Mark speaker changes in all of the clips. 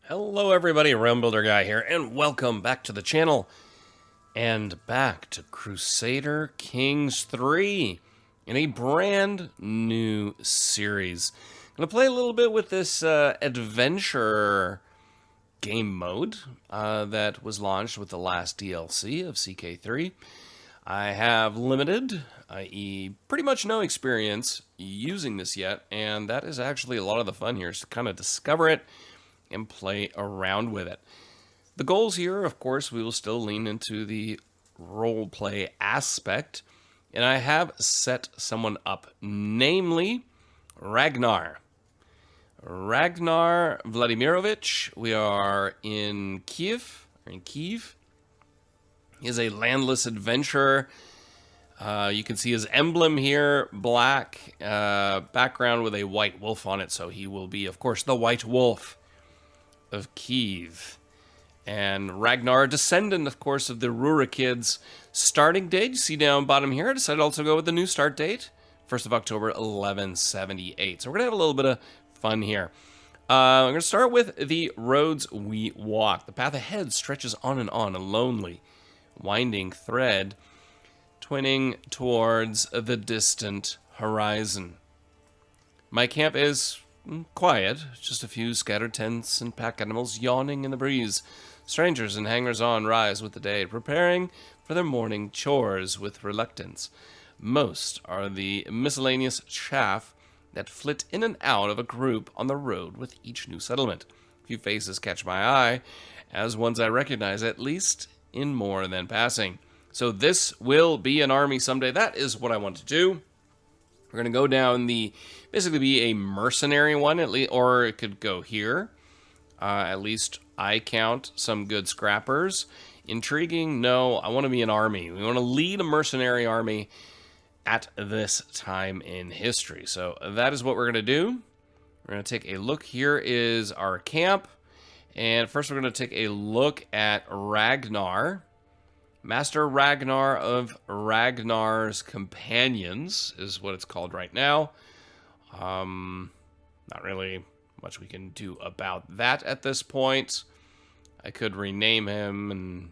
Speaker 1: Hello everybody, Realm Builder Guy here, and welcome back to the channel, and back to Crusader Kings 3, in a brand new series. I'm going to play a little bit with this adventure game mode that was launched with the last DLC of CK3. I have limited, i.e. pretty much no experience using this yet, and that is actually a lot of the fun here, is to kind of discover it and play around with it. The goals here, of course, we will still lean into the roleplay aspect, and I have set someone up, namely Ragnar. Ragnar Vladimirovich. We are in Kiev. He is a landless adventurer. You can see his emblem here, black background with a white wolf on it, so he will be, of course, the White Wolf of Kiev. And Ragnar, a descendant, of course, of the Rurikids. Starting date, you see down bottom here, I decided to also go with the new start date, 1st of October, 1178. So we're going to have a little bit of fun here. I'm going to start with the roads we walk. The path ahead stretches on and on, a lonely, winding thread, twinning towards the distant horizon. My camp is quiet, just a few scattered tents and pack animals yawning in the breeze. Strangers and hangers-on rise with the day, preparing for their morning chores with reluctance. Most are the miscellaneous chaff that flit in and out of a group on the road with each new settlement. Few faces catch my eye, as ones I recognize, at least in more than passing. So this will be an army someday. That is what I want to do. We're going to go down the, basically be a mercenary one, at least, or it could go here. At least I count some good scrappers. Intriguing? No, I want to be an army. We want to lead a mercenary army at this time in history. So that is what we're going to do. We're going to take a look. Here is our camp. And first we're going to take a look at Ragnar. Master Ragnar of Ragnar's Companions is what it's called right now. Not really much we can do about that at this point. I could rename him and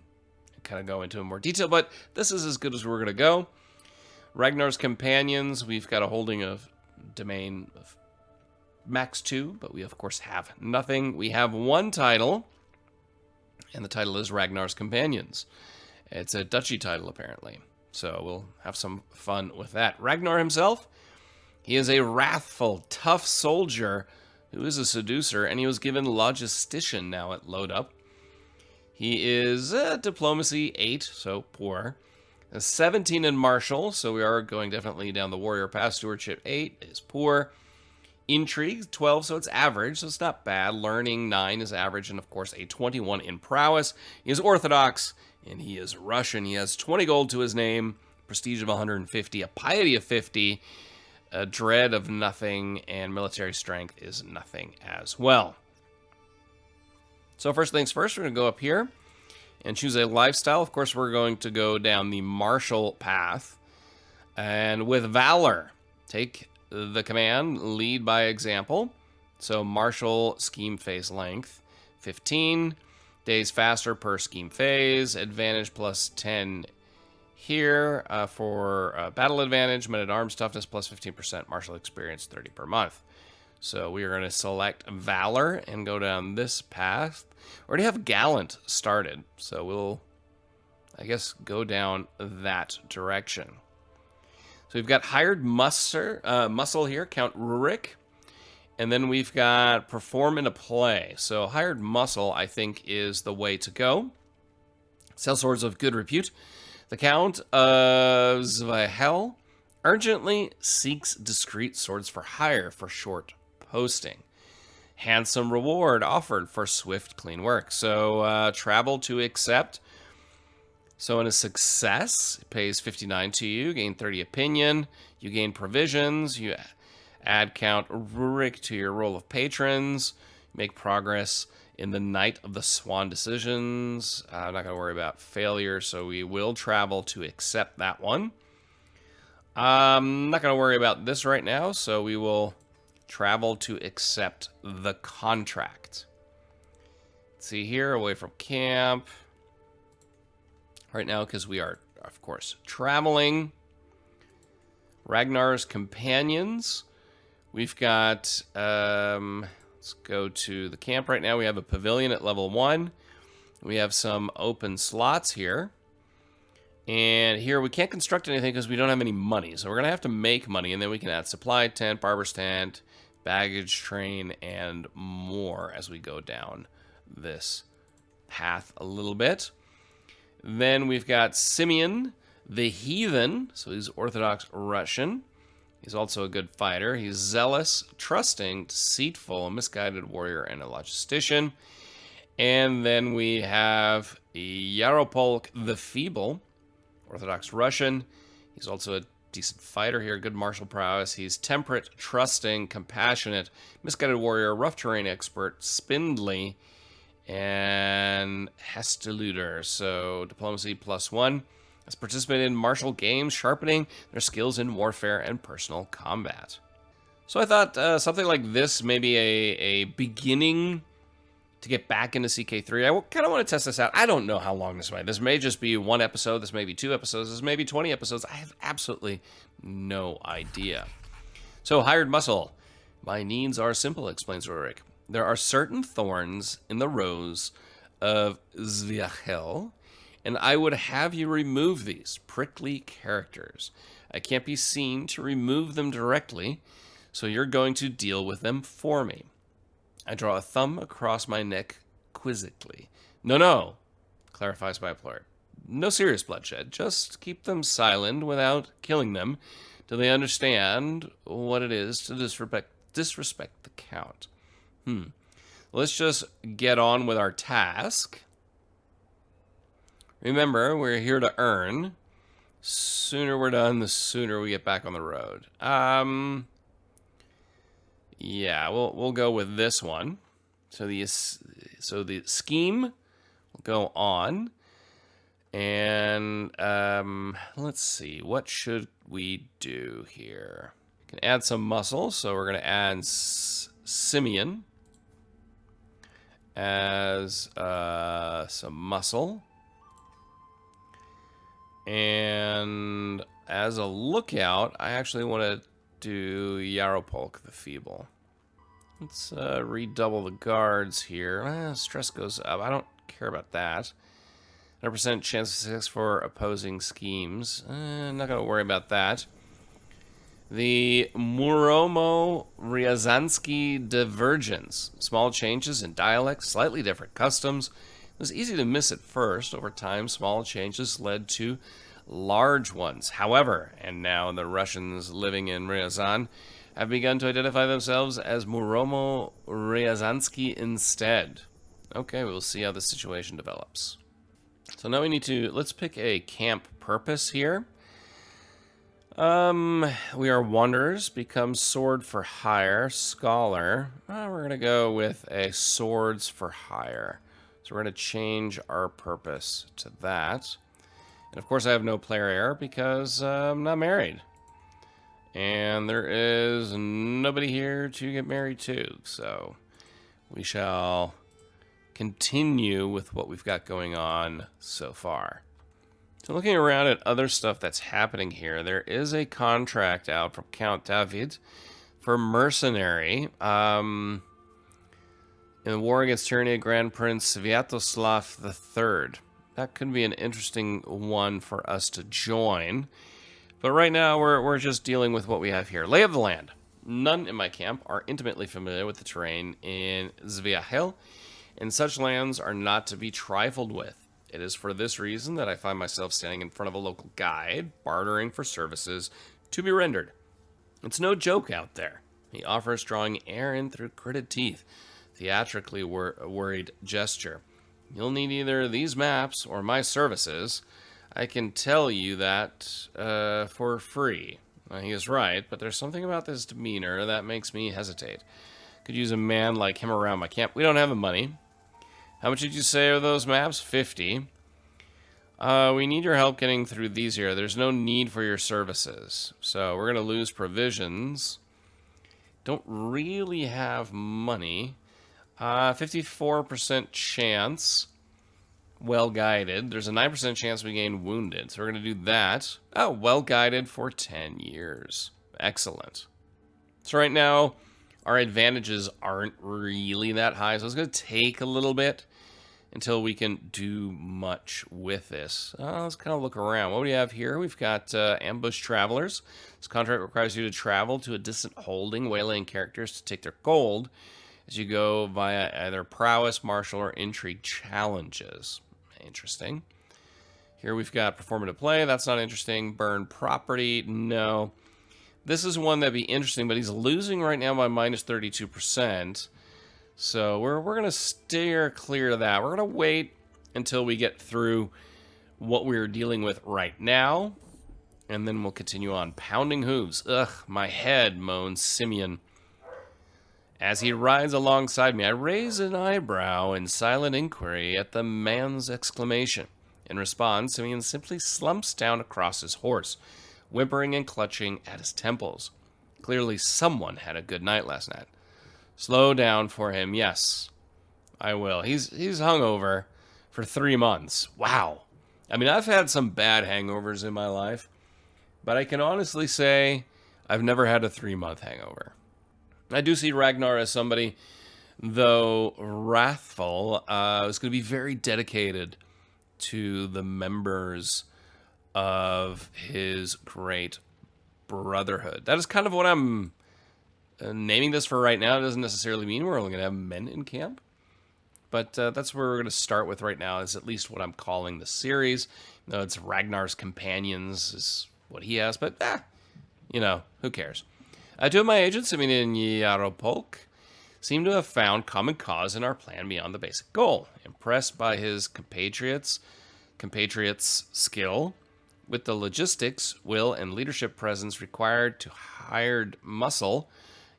Speaker 1: kind of go into more detail, but this is as good as we're going to go. Ragnar's Companions, we've got a holding of domain of max 2, but we of course have nothing. We have one title, and the title is Ragnar's Companions. It's a duchy title, apparently. So we'll have some fun with that. Ragnar himself, he is a wrathful, tough soldier who is a seducer, and he was given logistician now at load up. He is diplomacy 8, so poor. 17 in martial, so we are going definitely down the warrior path. Stewardship 8 is poor. Intrigue 12, so it's average, so it's not bad. Learning 9 is average, and of course a 21 in prowess. He is orthodox, and he is Russian. He has 20 gold to his name, prestige of 150, a piety of 50, a dread of nothing, and military strength is nothing as well. So first things first, we're going to go up here and choose a lifestyle. Of course, we're going to go down the martial path. And with valor, take the command, lead by example. So martial scheme phase length, 15. Days faster per scheme phase. Advantage plus 10 here for battle advantage. Men-at-arms toughness plus 15%. Martial experience 30 per month. So we are going to select Valor and go down this path. We already have Gallant started, so we'll, I guess, go down that direction. So we've got Hired Muscle here, Count Rurik. And then we've got Perform in a Play. So Hired Muscle, I think, is the way to go. Sell swords of good repute. The Count of Zvahel urgently seeks discreet swords for hire for short posting. Handsome reward offered for swift, clean work. So travel to accept. So in a success, it pays 59 to you, gain 30 opinion, you gain provisions, you add Count Rurik to your roll of patrons, make progress in the Night of the Swan decisions. I'm not going to worry about failure, so we will travel to accept that one. I'm not going to worry about this right now, so we will travel to accept the contract. see here, away from camp. Right now, because we are, of course, traveling. Ragnar's companions. We've got, let's go to the camp right now. We have a pavilion at level 1. We have some open slots here. And here we can't construct anything because we don't have any money. So we're going to have to make money, and then we can add supply tent, barber's tent, baggage train, and more as we go down this path a little bit. Then we've got Simeon the Heathen. So he's Orthodox Russian. He's also a good fighter. He's zealous, trusting, deceitful, a misguided warrior, and a logistician. And then we have Yaropolk the Feeble, Orthodox Russian. He's also a decent fighter here, good martial prowess. He's temperate, trusting, compassionate, misguided warrior, rough terrain expert, spindly, and Hesteluder. So diplomacy +1. Has participated in martial games, sharpening their skills in warfare and personal combat. So I thought something like this, maybe a beginning to get back into CK3. I kind of want to test this out. I don't know how long this might be. This may just be 1 episode. This may be 2 episodes. This may be 20 episodes. I have absolutely no idea. So, hired muscle. My needs are simple, explains Rurik. There are certain thorns in the rose of Zviachel, and I would have you remove these prickly characters. I can't be seen to remove them directly, so you're going to deal with them for me. I draw a thumb across my neck quizzically. No, clarifies my employer. No serious bloodshed. Just keep them silent without killing them till they understand what it is to disrespect the Count. Let's just get on with our task. Remember, we're here to earn. Sooner we're done, the sooner we get back on the road. Yeah, we'll go with this one. So the scheme will go on, and let's see, what should we do here? We can add some muscle, so we're going to add Simeon as some muscle, and as a lookout, I actually want to do Yaropolk the Feeble. Let's redouble the guards here. Stress goes up. I don't care about that. 100% chance of success for opposing schemes. I'm not going to worry about that. The Muromo-Ryazansky divergence. Small changes in dialect, slightly different customs. It was easy to miss at first. Over time, small changes led to large ones. However, and now the Russians living in Ryazan have begun to identify themselves as Muromo-Ryazansky instead. Okay, we'll see how the situation develops. So now we need to, let's pick a camp purpose here. We are wanderers, become sword for hire, scholar. We're going to go with a swords for hire. So we're going to change our purpose to that. And of course I have no player error because I'm not married. And there is nobody here to get married to. So we shall continue with what we've got going on so far. So looking around at other stuff that's happening here, there is a contract out from Count David for mercenary. In the war against tyranny, Grand Prince Sviatoslav III. That could be an interesting one for us to join. But right now, we're just dealing with what we have here. Lay of the land. None in my camp are intimately familiar with the terrain in Zviahel, and such lands are not to be trifled with. It is for this reason that I find myself standing in front of a local guide, bartering for services to be rendered. It's no joke out there. He offers, drawing air in through gritted teeth, theatrically worried gesture. You'll need either these maps or my services. I can tell you that for free. He is right, but there's something about this demeanor that makes me hesitate. Could use a man like him around my camp. We don't have the money. How much did you say are those maps? 50. We need your help getting through these here. There's no need for your services. So we're going to lose provisions. Don't really have money. 54% chance. Well guided. There's a 9% chance we gain wounded. So we're going to do that. Oh, well guided for 10 years. Excellent. So right now, our advantages aren't really that high. So it's going to take a little bit until we can do much with this. Let's kind of look around. What do we have here? We've got ambush travelers. This contract requires you to travel to a distant holding, waylaying characters to take their gold as you go via either prowess, martial, or intrigue challenges. Interesting. Here we've got performative play. That's not interesting. Burn property. No. This is one that'd be interesting, but he's losing right now by minus 32%. So we're going to steer clear of that. We're going to wait until we get through what we're dealing with right now. And then we'll continue on. Pounding hooves. Ugh, my head, moans Simeon. As he rides alongside me, I raise an eyebrow in silent inquiry at the man's exclamation. In response, Simeon simply slumps down across his horse, whimpering and clutching at his temples. Clearly someone had a good night last night. Slow down for him. Yes, I will. He's hungover for 3 months. Wow. I mean, I've had some bad hangovers in my life, but I can honestly say I've never had a 3-month hangover. I do see Ragnar as somebody, though wrathful, is going to be very dedicated to the members of his great brotherhood. That is kind of what I'm naming this for right now. It doesn't necessarily mean we're only going to have men in camp, but that's where we're going to start with right now, is at least what I'm calling the series. No, it's Ragnar's Companions is what he has, but who cares? Two of my agents, Simeon and Yaropolk, seem to have found common cause in our plan beyond the basic goal. Impressed by his compatriots' skill with the logistics, will, and leadership presence required to hired muscle,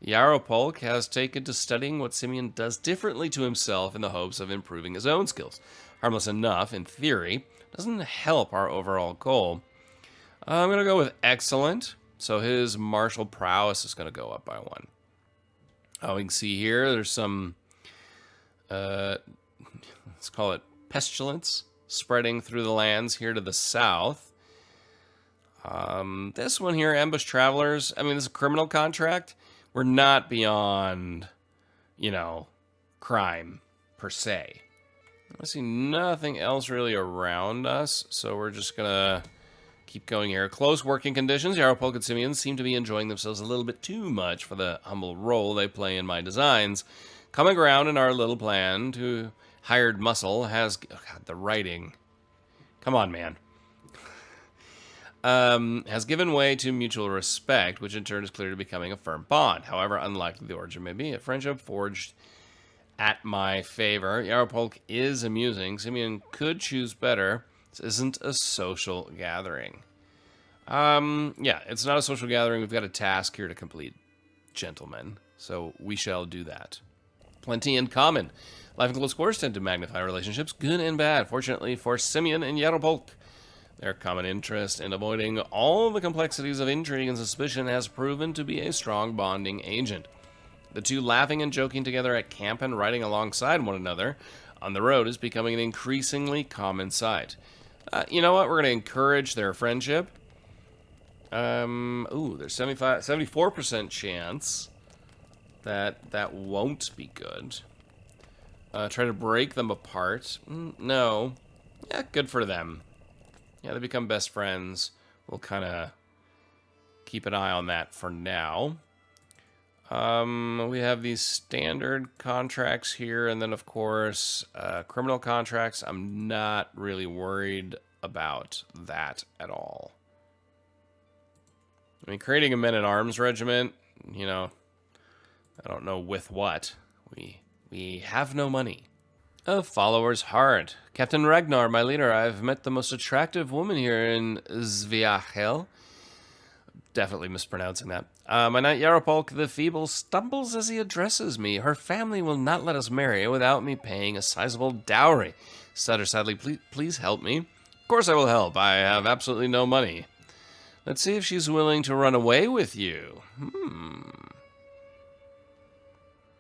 Speaker 1: Yaropolk has taken to studying what Simeon does differently to himself in the hopes of improving his own skills. Harmless enough, in theory, doesn't help our overall goal. I'm going to go with excellent. So his martial prowess is going to go up by 1. We can see here, there's some, let's call it pestilence, spreading through the lands here to the south. This one here, ambush travelers, I mean, this is a criminal contract. We're not beyond, crime per se. I see nothing else really around us, so we're just going to keep going here. Close working conditions. Yaropolk and Simeon seem to be enjoying themselves a little bit too much for the humble role they play in my designs. Common ground in our little plan to hired muscle has... Oh God, the writing. Come on, man. Has given way to mutual respect, which in turn is clearly becoming a firm bond. However unlikely the origin may be, a friendship forged at my favor. Yaropolk is amusing. Simeon could choose better. This isn't a social gathering. Yeah, it's not a social gathering. We've got a task here to complete, gentlemen. So we shall do that. Plenty in common. Life in close quarters tend to magnify relationships, good and bad. Fortunately for Simeon and Yaropolk, their common interest in avoiding all the complexities of intrigue and suspicion has proven to be a strong bonding agent. The two laughing and joking together at camp and riding alongside one another on the road is becoming an increasingly common sight. You know what? We're going to encourage their friendship. There's 74% chance that won't be good. Try to break them apart. No. Yeah, good for them. Yeah, they become best friends. We'll kind of keep an eye on that for now. We have these standard contracts here, and then, of course, criminal contracts. I'm not really worried about that at all. I mean, creating a men-at-arms regiment, I don't know with what. We have no money. A follower's heart. Captain Ragnar, my leader, I've met the most attractive woman here in Zviachel. Definitely mispronouncing that. My knight Yaropolk the Feeble stumbles as he addresses me. Her family will not let us marry without me paying a sizable dowry. Stutter sadly, please help me. Of course I will help. I have absolutely no money. Let's see if she's willing to run away with you.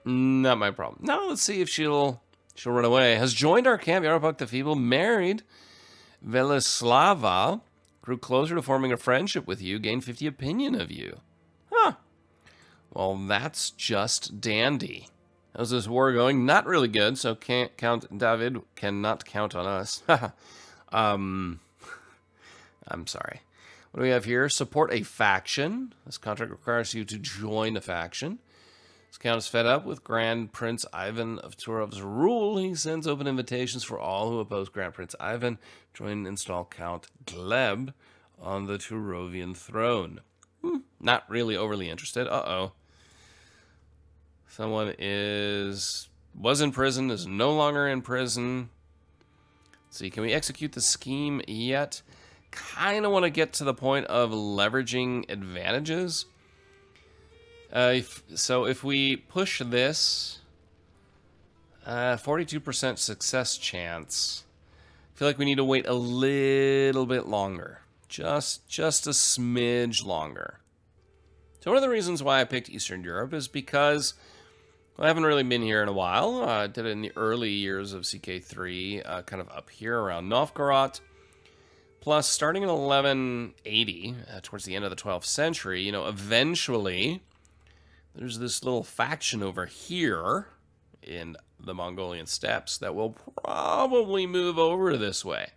Speaker 1: Not my problem. Now let's see if she'll run away. Has joined our camp. Yarabuk the Feeble. Married Velislava. Grew closer to forming a friendship with you. Gained 50 opinion of you. Huh. Well, that's just dandy. How's this war going? Not really good, so Count David cannot count on us. I'm sorry. What do we have here? Support a faction. This contract requires you to join a faction. This count is fed up with Grand Prince Ivan of Turov's rule. He sends open invitations for all who oppose Grand Prince Ivan. Join and install Count Gleb on the Turovian throne. Not really overly interested. Uh-oh. Someone was in prison, is no longer in prison. Let's see, can we execute the scheme yet? Kind of want to get to the point of leveraging advantages. If we push this, 42% success chance. I feel like we need to wait a little bit longer. Just a smidge longer. So one of the reasons why I picked Eastern Europe is because I haven't really been here in a while. I did it in the early years of CK3, kind of up here around Novgorod. Plus, starting in 1180, towards the end of the 12th century, you know, eventually there's this little faction over here in the Mongolian steppes that will probably move over this way.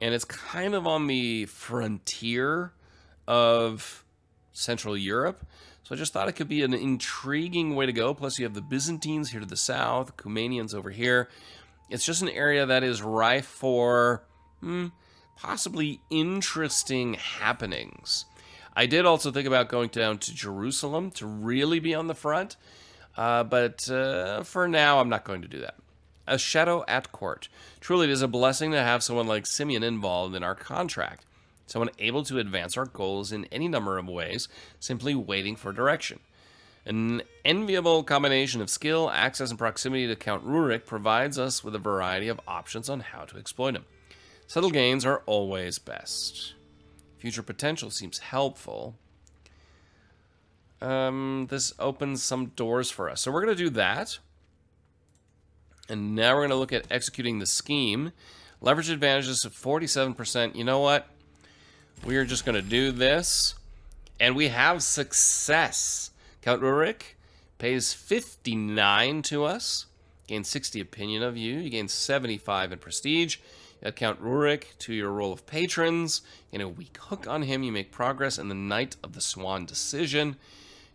Speaker 1: And it's kind of on the frontier of Central Europe. So I just thought it could be an intriguing way to go. Plus, you have the Byzantines here to the south, Kumanians over here. It's just an area that is rife for possibly interesting happenings. I did also think about going down to Jerusalem to really be on the front, but for now, I'm not going to do that. A shadow at court. Truly, it is a blessing to have someone like Simeon involved in our contract. Someone able to advance our goals in any number of ways, simply waiting for direction. An enviable combination of skill, access, and proximity to Count Rurik provides us with a variety of options on how to exploit him. Subtle gains are always best. Future potential seems helpful. This opens some doors for us. So we're going to do that. And now we're going to look at executing the scheme. Leverage advantages of 47%. You know what? We are just going to do this. And we have success. Count Rurik pays 59 to us. Gains 60 opinion of you. You gain 75 in prestige. You add Count Rurik to your roll of patrons. You get a weak hook on him. You make progress in the Night of the Swan Decision.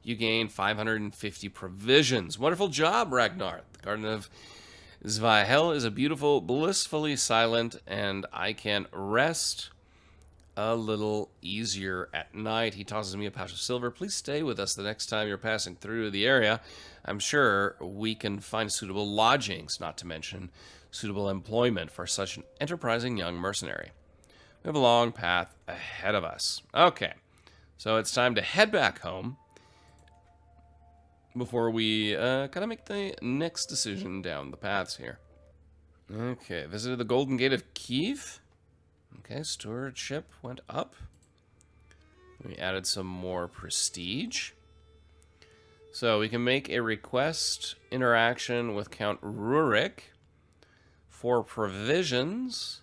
Speaker 1: You gain 550 provisions. Wonderful job, Ragnar. The Garden of Zvahel is a beautiful, blissfully silent, and I can rest a little easier at night. He tosses me a pouch of silver. Please stay with us the next time you're passing through the area. I'm sure we can find suitable lodgings, not to mention suitable employment for such an enterprising young mercenary. We have a long path ahead of us. Okay, so it's time to head back home before we kind of make the next decision down the paths here. Okay, visited the Golden Gate of Kiev. Okay, stewardship went up. We added some more prestige. So we can make a request interaction with Count Rurik for provisions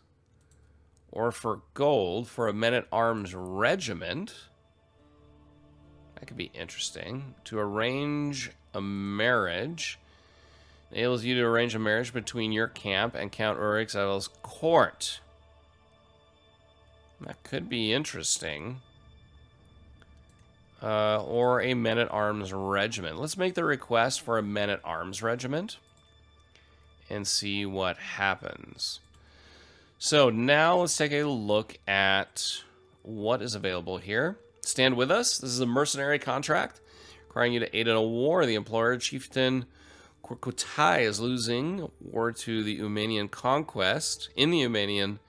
Speaker 1: or for gold for a men-at-arms regiment. That could be interesting. To arrange a marriage. Enables you to arrange a marriage between your camp and Count Urik's Idol's court. That could be interesting. Or a men-at-arms regiment. Let's make the request for a men-at-arms regiment and see what happens. So now let's take a look at what is available here. Stand with us. This is a mercenary contract requiring you to aid in a war. The employer, Chieftain Kurkutai, is losing war to the Umanian conquest. In the Umanian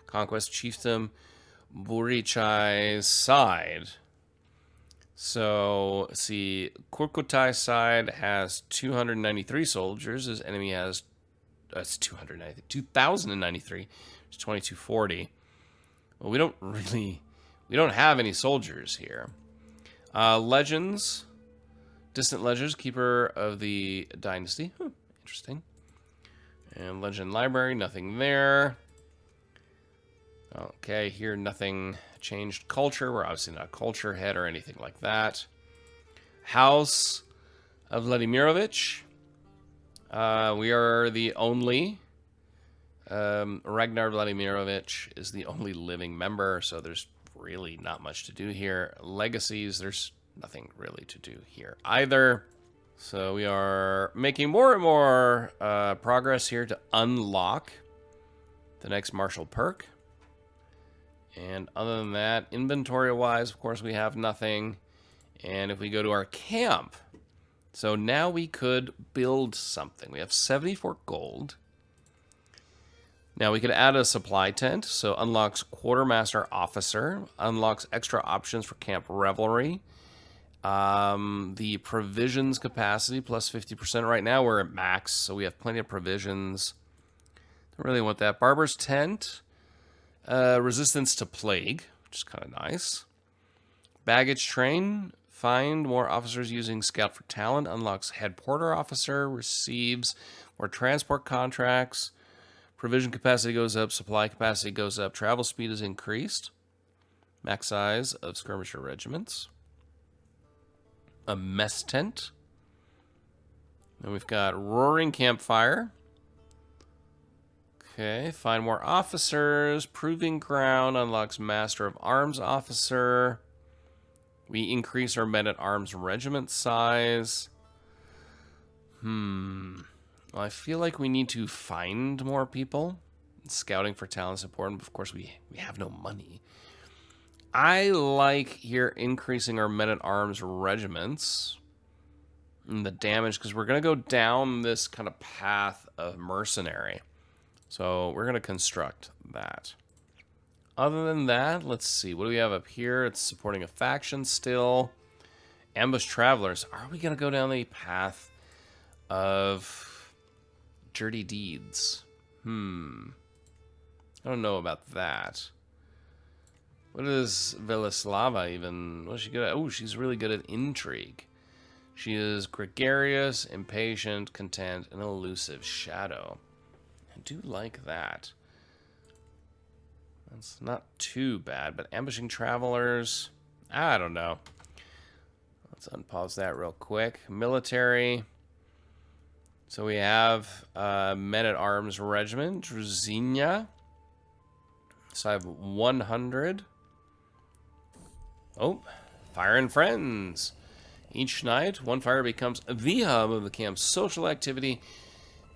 Speaker 1: conquest, Chieftain Burichai's side. So, let's see, Kurkutai's side has 293 soldiers. His enemy has 2,093. It's 2240. Well, we don't have any soldiers here. Legends. Distant Legends, Keeper of the Dynasty. Interesting. And Legend Library, nothing there. Okay, here nothing changed. Culture, we're obviously not a culture head or anything like that. House of Vladimirovich. We are the only. Ragnar Vladimirovich is the only living member, so there's really not much to do here. Legacies, there's nothing really to do here either. So we are making more and more progress here to unlock the next martial perk. And other than that, inventory-wise, of course, we have nothing. And if we go to our camp, so now we could build something. We have 74 gold. Now we could add a supply tent, so unlocks Quartermaster Officer, unlocks extra options for Camp Revelry. The provisions capacity plus 50%. Right now we're at max, so we have plenty of provisions. Don't really want that. Barber's Tent. Resistance to plague, which is kind of nice. Baggage train. Find more officers using Scout for Talent. Unlocks Head Porter Officer. Receives more transport contracts. Provision capacity goes up. Supply capacity goes up. Travel speed is increased. Max size of skirmisher regiments. A mess tent. Then we've got Roaring Campfire. Okay, find more officers. Proving Ground unlocks Master of Arms Officer. We increase our men-at-arms regiment size. Well, I feel like we need to find more people. Scouting for talent is important, but of course we have no money. I like here increasing our men-at-arms regiments. And the damage, because we're going to go down this kind of path of mercenary. So we're going to construct that. Other than that, let's see. What do we have up here? It's supporting a faction still. Ambush Travelers. Are we going to go down the path of dirty deeds? I don't know about that. What is Velislava even? What is she good at? Oh, she's really good at intrigue. She is gregarious, impatient, content, and elusive shadow. I do like that. That's not too bad, but ambushing travelers, I don't know. Let's unpause that real quick. Military. So we have men-at-arms regiment, Druzinia. So I have 100. Oh, Fire and Friends. Each night, one fire becomes the hub of the camp's social activity.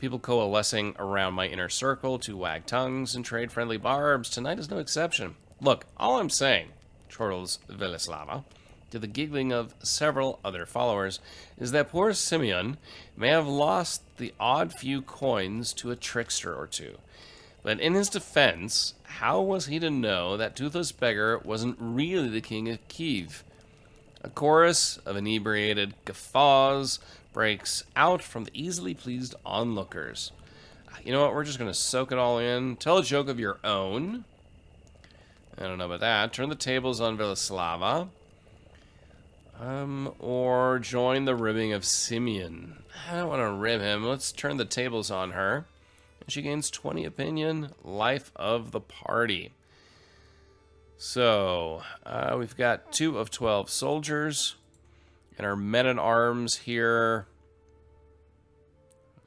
Speaker 1: People coalescing around my inner circle to wag tongues and trade friendly barbs. Tonight is no exception. Look, all I'm saying, chortles Velislava, to the giggling of several other followers, is that poor Simeon may have lost the odd few coins to a trickster or two. But in his defense, how was he to know that Toothless Beggar wasn't really the king of Kiev? A chorus of inebriated guffaws breaks out from the easily pleased onlookers. You know what? We're just going to soak it all in. Tell a joke of your own. I don't know about that. Turn the tables on Velislava. Or join the ribbing of Simeon. I don't want to rib him. Let's turn the tables on her. And she gains 20 opinion. Life of the party. So, we've got 2 of 12 soldiers. And our men-at-arms here.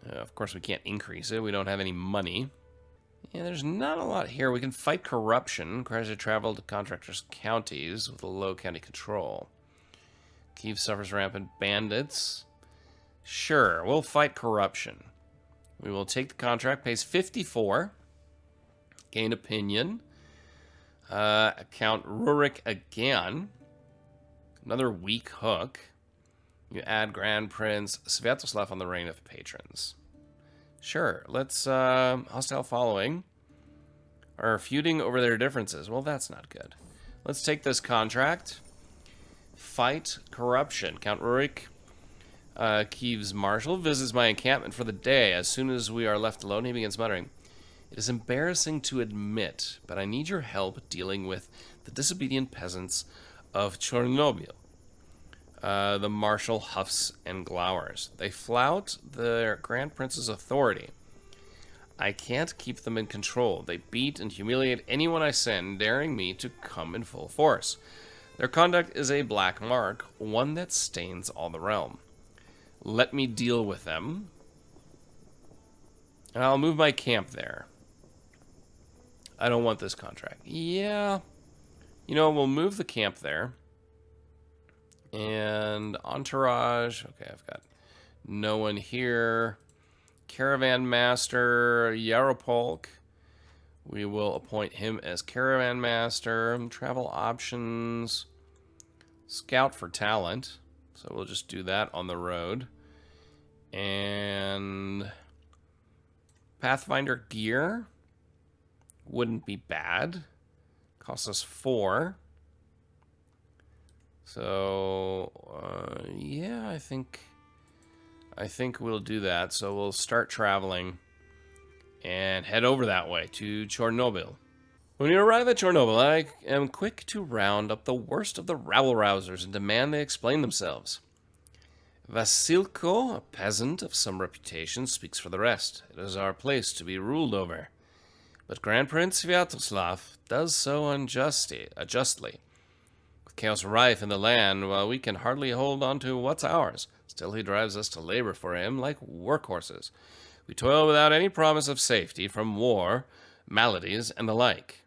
Speaker 1: Of course, we can't increase it. We don't have any money. Yeah, there's not a lot here. We can fight corruption. Requires to travel to contractors' counties with a low county control. Kiev suffers rampant bandits. Sure, we'll fight corruption. We will take the contract. Pays 54. Gain opinion. Count Rurik again. Another weak hook. You add Grand Prince Sviatoslav on the Reign of Patrons. Sure, let's, hostile following. Are feuding over their differences. Well, that's not good. Let's take this contract. Fight corruption. Count Rurik, Kiev's marshal, visits my encampment for the day. As soon as we are left alone, he begins muttering, "It is embarrassing to admit, but I need your help dealing with the disobedient peasants of Chernobyl. The marshal huffs and glowers. They flout their Grand Prince's authority. I can't keep them in control. They beat and humiliate anyone I send, daring me to come in full force. Their conduct is a black mark, one that stains all the realm. Let me deal with them. And I'll move my camp there. I don't want this contract. Yeah. You know, we'll move the camp there. And entourage. Okay, I've got no one here. Caravan Master Yaropolk. We will appoint him as Caravan Master. Travel options. Scout for talent. So we'll just do that on the road. And Pathfinder gear wouldn't be bad. Costs us 4. So, yeah, I think we'll do that. So we'll start traveling and head over that way to Chernobyl. When you arrive at Chernobyl, I am quick to round up the worst of the rabble-rousers and demand they explain themselves. Vasilko, a peasant of some reputation, speaks for the rest. It is our place to be ruled over. But Grand Prince Sviatoslav does so unjustly. With chaos rife in the land, while we can hardly hold on to what's ours, still he drives us to labor for him like workhorses. We toil without any promise of safety from war, maladies, and the like.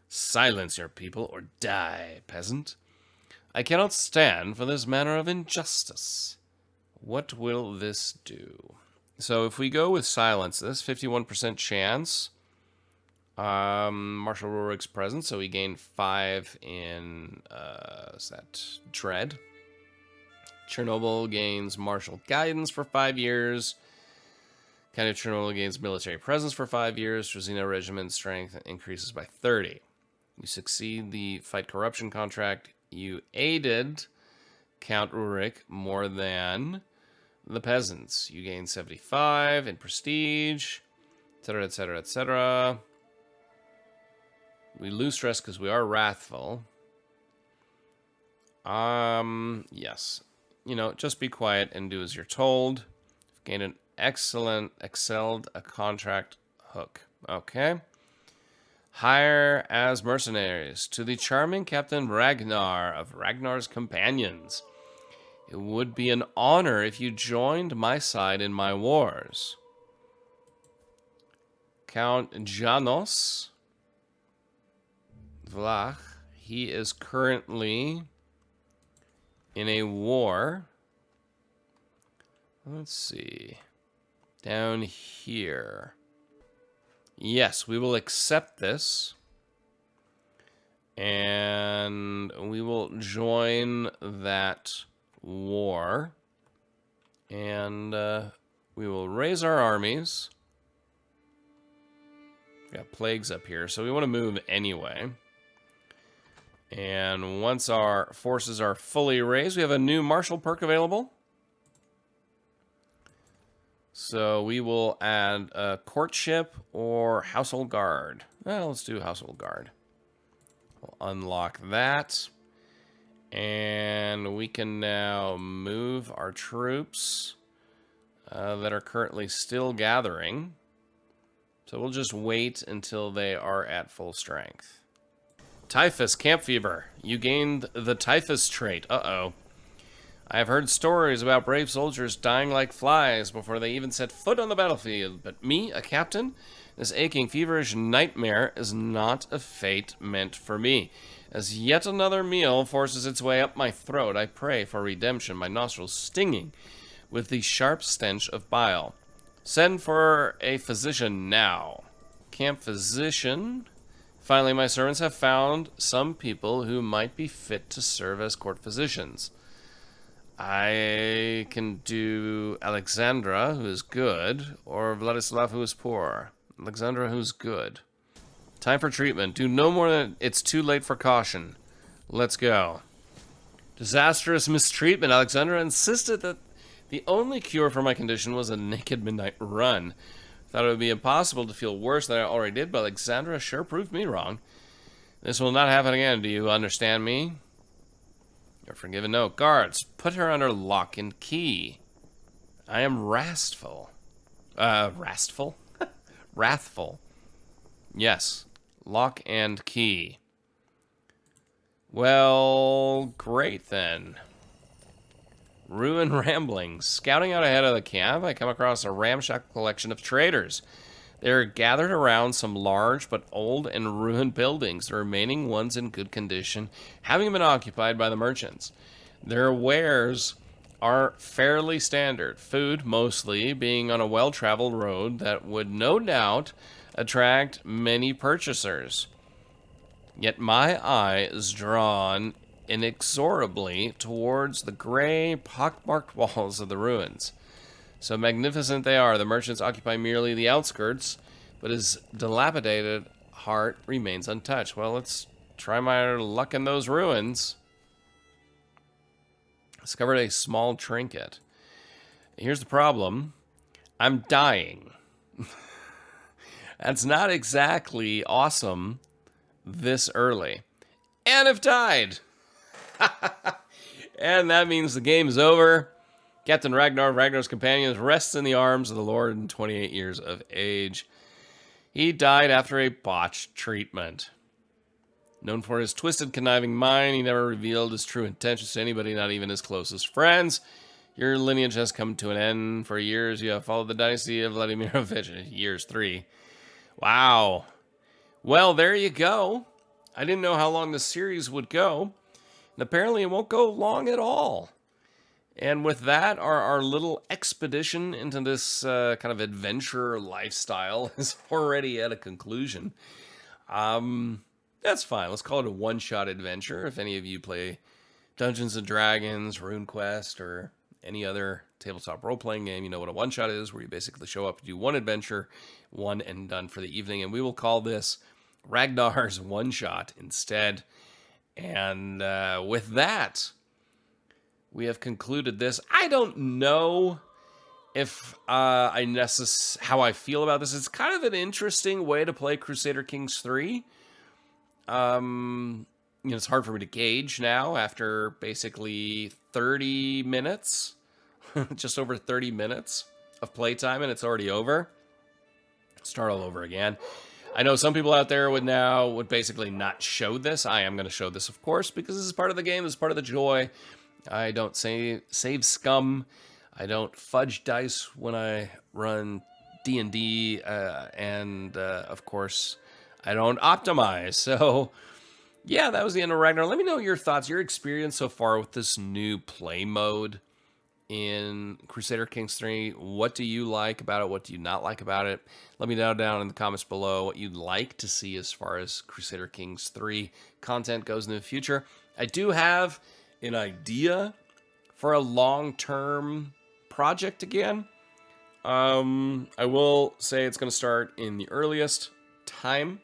Speaker 1: Silence your people or die, peasant. I cannot stand for this manner of injustice. What will this do? So if we go with silence this, 51% chance. Marshal Rurik's present, so we gain 5 in, is that Dread? Chernobyl gains martial guidance for 5 years. County of Chernobyl gains military presence for 5 years. Trezina Regiment strength increases by 30. You succeed the fight corruption contract. You aided Count Rurik more than the peasants. You gain 75 in prestige, etc., etc., etc. We lose stress because we are wrathful. Yes. You know, just be quiet and do as you're told. Gain an excelled a contract hook. Okay. Hire as mercenaries to the charming Captain Ragnar of Ragnar's Companions. It would be an honor if you joined my side in my wars. Count Janos Vlach, he is currently in a war. Let's see. Down here. Yes, we will accept this. And we will join that war. And we will raise our armies. We got plagues up here, so we want to move anyway. And once our forces are fully raised, we have a new martial perk available. So we will add a courtship or household guard. Well, let's do household guard. We'll unlock that. And we can now move our troops that are currently still gathering. So we'll just wait until they are at full strength. Typhus, camp fever. You gained the typhus trait. Uh-oh. I have heard stories about brave soldiers dying like flies before they even set foot on the battlefield. But me, a captain? This aching, feverish nightmare is not a fate meant for me. As yet another meal forces its way up my throat, I pray for redemption, my nostrils stinging with the sharp stench of bile. Send for a physician now. Camp physician. Finally, my servants have found some people who might be fit to serve as court physicians. I can do Alexandra, who is good, or Vladislav, who is poor. Alexandra, who's good. Time for treatment. Do no more than... It's too late for caution. Let's go. Disastrous mistreatment. Alexandra insisted that the only cure for my condition was a naked midnight run. Thought it would be impossible to feel worse than I already did, but Alexandra sure proved me wrong. This will not happen again. Do you understand me? You're forgiven. No. Guards, put her under lock and key. I am wrathful. Wrathful? Wrathful. Yes. Lock and key. Well, great then. Ruin ramblings. Scouting out ahead of the camp, I come across a ramshackle collection of traders. They're gathered around some large but old and ruined buildings, the remaining ones in good condition, having been occupied by the merchants. Their wares are fairly standard, food mostly, being on a well-traveled road that would no doubt attract many purchasers. Yet my eye is drawn inexorably towards the gray, pockmarked walls of the ruins. So magnificent they are, the merchants occupy merely the outskirts, but his dilapidated heart remains untouched. Well, let's try my luck in those ruins. Discovered a small trinket. Here's the problem. I'm dying. That's not exactly awesome this early. And I've died. And that means the game is over. Captain Ragnar, Ragnar's companions, rests in the arms of the Lord in 28 years of age. He died after a botched treatment. Known for his twisted, conniving mind, he never revealed his true intentions to anybody, not even his closest friends. Your lineage has come to an end. For years, you have followed the dynasty of Vladimirovich. Years 3. Wow. Well, there you go. I didn't know how long the series would go. And apparently, it won't go long at all. And with that, our little expedition into this kind of adventure lifestyle is already at a conclusion. That's fine. Let's call it a one-shot adventure. If any of you play Dungeons & Dragons, RuneQuest, or any other tabletop role-playing game, you know what a one-shot is, where you basically show up, do one adventure, one and done for the evening. And we will call this Ragnar's one-shot instead. And with that, we have concluded this. I don't know if how I feel about this. It's kind of an interesting way to play Crusader Kings 3. It's hard for me to gauge now after basically 30 minutes, just over 30 minutes of playtime, and it's already over. Start all over again. I know some people out there would basically not show this. I am going to show this, of course, because this is part of the game. This is part of the joy. I don't save scum. I don't fudge dice when I run D&D, and of course, I don't optimize. So, yeah, that was the end of Ragnar. Let me know your thoughts, your experience so far with this new play mode in Crusader Kings 3. What do you like about it? What do you not like about it? Let me know down in the comments below what you'd like to see as far as Crusader Kings 3 content goes in the future. I do have an idea for a long-term project again. I will say it's going to start in the earliest time,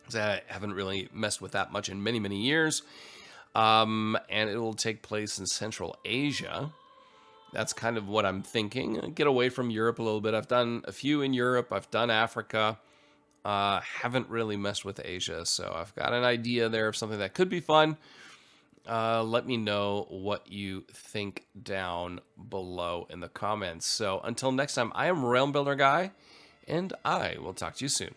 Speaker 1: because I haven't really messed with that much in many, many years. And it will take place in Central Asia. That's kind of what I'm thinking. Get away from Europe a little bit. I've done a few in Europe. I've done Africa. Haven't really messed with Asia. So I've got an idea there of something that could be fun. Let me know what you think down below in the comments. So until next time, I am Realm Builder Guy, and I will talk to you soon.